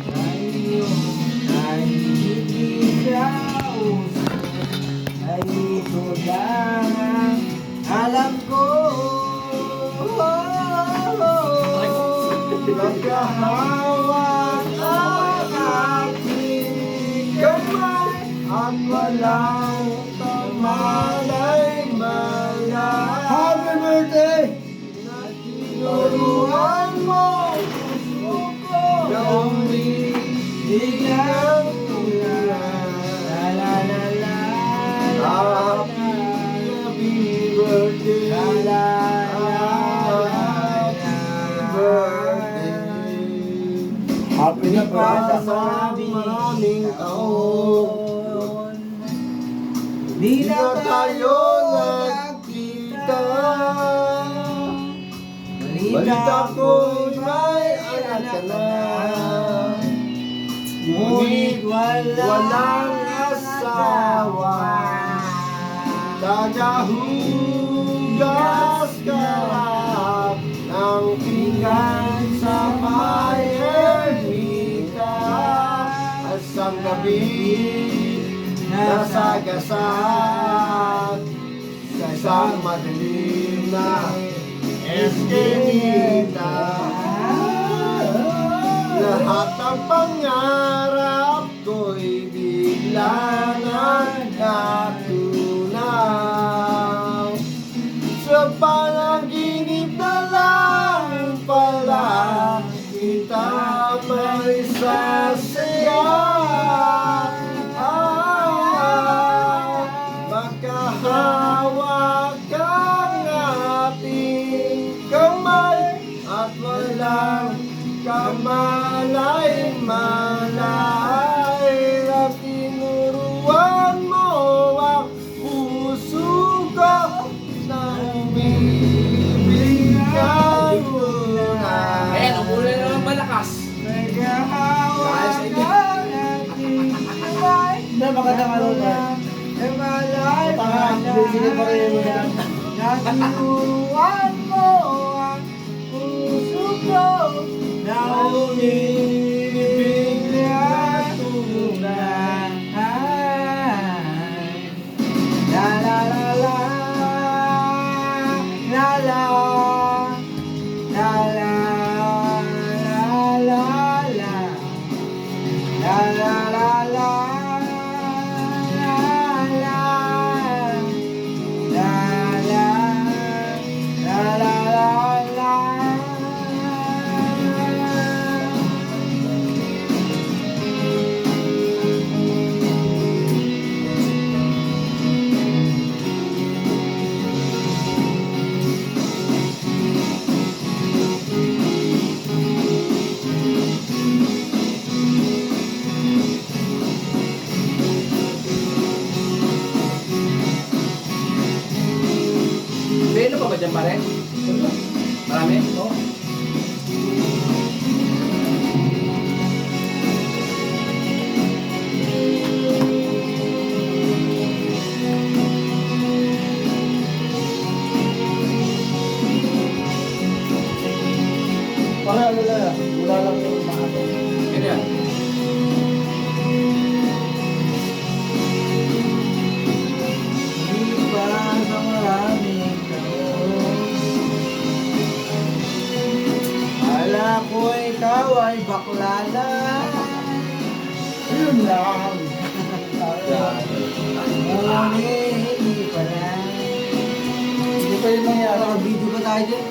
tayo ay hindi kausap. Ay ito lang ang alam ko. Nagkahawak ang aking kamay at walang tamalay-malay. Happy birthday! Tinuruan mo puso ko na umiigang ulan. La la la la Happy birthday. la la Happy na pa sa maraming taon. Di Di na tayo nagkita. Balita ko'y may anak ka na. Ngunit walang asawa. Tagahugas ka ng pinggan sa may ermita. At sa gabi nasagasat sa isang madilim na eskinita. Lahat ng pangarap ko'y bigla natunaw. Sa panaginip na lang pala kita may sasayaw. Magkahawak ang ating kamay at walang kamalay-malay. Na tinuruan mo ang puso ko na umibigay ulan. Ayan, umulan naman malakas. Nagahawak ang aking kamay. Hindi, magandang ano ba? Natinuruan mo ang puso ko na umibig na tunay. La la la la la la la la la la la la la la. Belo pa ba dyan pare? Marami? Oo. Para ano lang, wala lang yung maato. Ano yan? Di ba sa maraming taon? Akala ko ikaw ay bakla na. Yun lang. Ngunit hindi pala. Hindi pa yung nangyari. Naka-video ba tayo dyan?